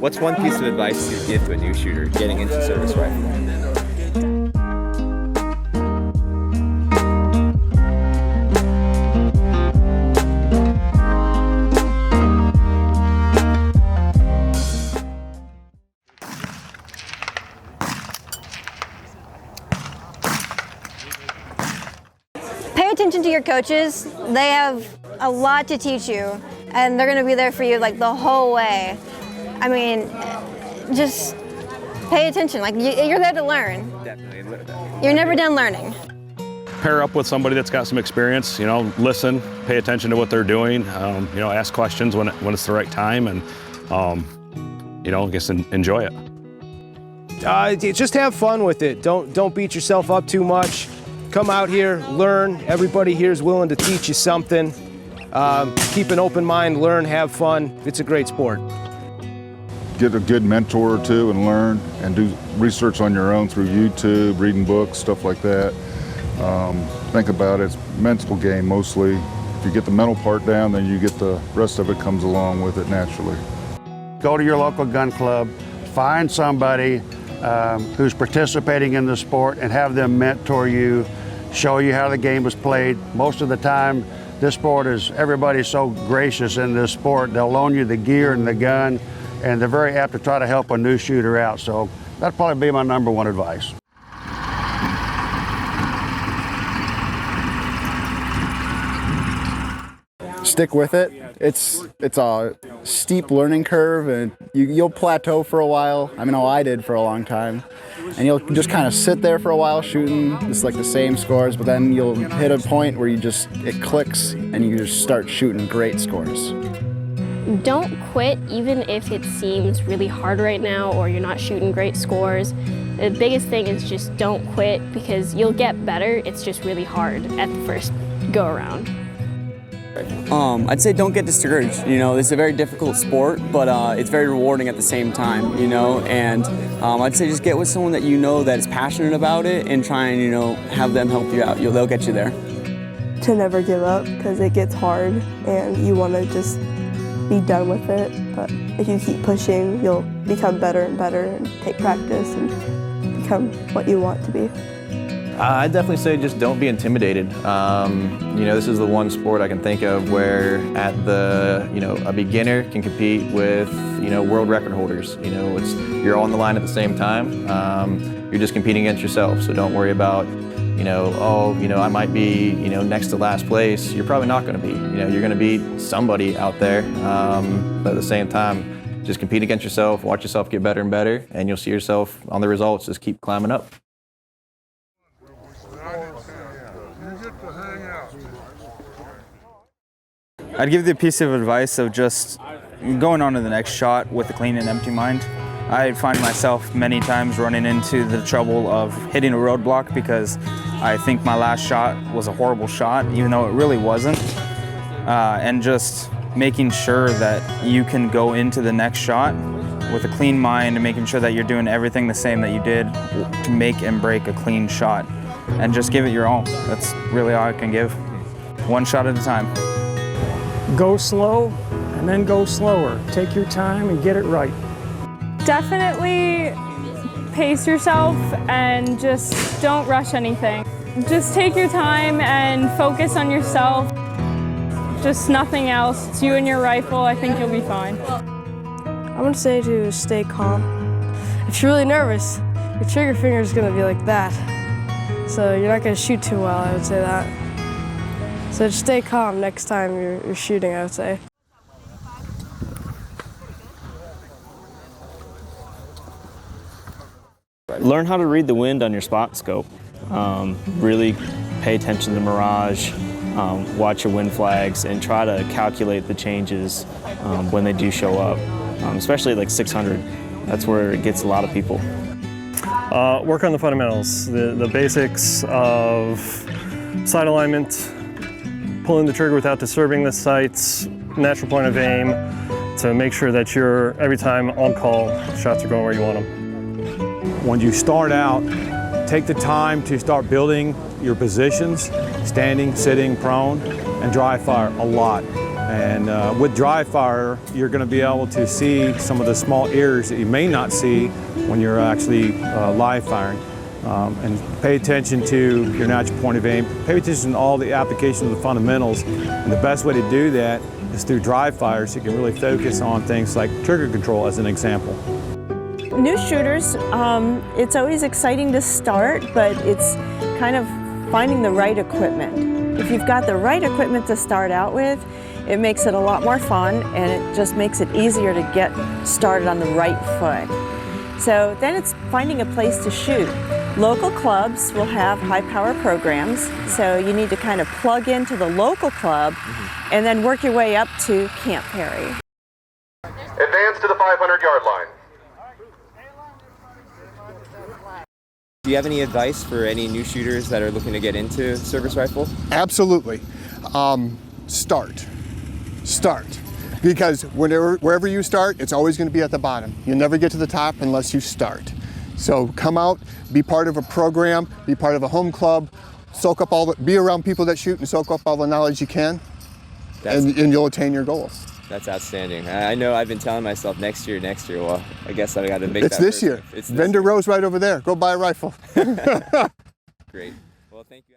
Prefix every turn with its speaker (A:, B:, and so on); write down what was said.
A: What's one piece of advice you'd give to a new shooter getting into service rifle?
B: Pay attention to your coaches. They have a lot to teach you, and they're going to be there for you like the whole way. I mean, just pay attention. Like you're there to learn.
A: Definitely.
B: You're never done learning.
C: Pair up with somebody that's got some experience. You know, listen, pay attention to what they're doing. You know, ask questions when it's the right time, and you know, I guess enjoy it.
D: Just have fun with it. Don't beat yourself up too much. Come out here, learn. Everybody here is willing to teach you something. Keep an open mind, learn, have fun. It's a great sport.
E: Get a good mentor or two and learn, and do research on your own through YouTube, reading books, stuff like that. Think about it, it's a mental game mostly. If you get the mental part down, then you get the rest of it comes along with it naturally.
F: Go to your local gun club, find somebody who's participating in the sport and have them mentor you, show you how the game is played. Most of the time, this sport is, everybody's so gracious in this sport. They'll loan you the gear and the gun, and they're very apt to try to help a new shooter out. So that'd probably be my #1 advice.
G: Stick with it. It's a steep learning curve, and you'll plateau for a while. I know I did for a long time. And you'll just kind of sit there for a while shooting just like the same scores, but then you'll hit a point where it clicks and you just start shooting great scores.
H: Don't quit even if it seems really hard right now or you're not shooting great scores. The biggest thing is just don't quit, because you'll get better. It's just really hard at the first go around.
I: I'd say don't get discouraged. You know, it's a very difficult sport, but it's very rewarding at the same time, you know, and I'd say just get with someone that you know that is passionate about it and try and, you know, have them help you out. They'll get you there.
J: To never give up, because it gets hard and you want to just be done with it, but if you keep pushing, you'll become better and better and take practice and become what you want to be.
K: I'd definitely say just don't be intimidated. You know, this is the one sport I can think of where a beginner can compete with, world record holders. You know, you're all on the line at the same time. You're just competing against yourself, so don't worry about, I might be, next to last place. You're probably not gonna be. You're gonna beat somebody out there, but at the same time, just compete against yourself, watch yourself get better and better, and you'll see yourself on the results just keep climbing up.
L: I'd give the piece of advice of just going on to the next shot with a clean and empty mind. I find myself many times running into the trouble of hitting a roadblock because I think my last shot was a horrible shot, even though it really wasn't. And just making sure that you can go into the next shot with a clean mind and making sure that you're doing everything the same that you did to make and break a clean shot. And just give it your all. That's really all I can give. One shot at a time.
M: Go slow and then go slower. Take your time and get it right.
N: Definitely pace yourself and just don't rush anything. Just take your time and focus on yourself. Just nothing else. It's you and your rifle. I think you'll be fine.
J: I want to say to stay calm. If you're really nervous, your trigger finger is going to be like that. So you're not going to shoot too well, I would say that. So just stay calm next time you're shooting, I would say.
O: Learn how to read the wind on your spot scope. Really pay attention to mirage, watch your wind flags, and try to calculate the changes when they do show up, especially like 600. That's where it gets a lot of people.
P: Work on the fundamentals, the basics of sight alignment, pulling the trigger without disturbing the sights, natural point of aim, to make sure that you're, every time on call, shots are going where you want them.
Q: When you start out, take the time to start building your positions, standing, sitting, prone, and dry fire a lot. And with dry fire, you're going to be able to see some of the small errors that you may not see when you're actually live firing. And pay attention to your natural point of aim. Pay attention to all the application of the fundamentals. And the best way to do that is through dry fire, so you can really focus on things like trigger control as an example.
R: New shooters, it's always exciting to start, but it's kind of finding the right equipment. If you've got the right equipment to start out with, it makes it a lot more fun, and it just makes it easier to get started on the right foot. So then it's finding a place to shoot. Local clubs will have high power programs, so you need to kind of plug into the local club and then work your way up to Camp Perry.
S: Advance to the 500-yard line.
A: Do you have any advice for any new shooters that are looking to get into service rifle?
T: Absolutely. Start. Because wherever you start, it's always going to be at the bottom. You'll never get to the top unless you start. So come out, be part of a program, be part of a home club, be around people that shoot and soak up all the knowledge you can, and you'll attain your goals.
A: That's outstanding. I know I've been telling myself next year. Well, I guess I got to make
T: it's
A: that
T: this year.
A: It's
T: Vendor Row's right over there. Go buy a rifle.
A: Great. Well, thank you.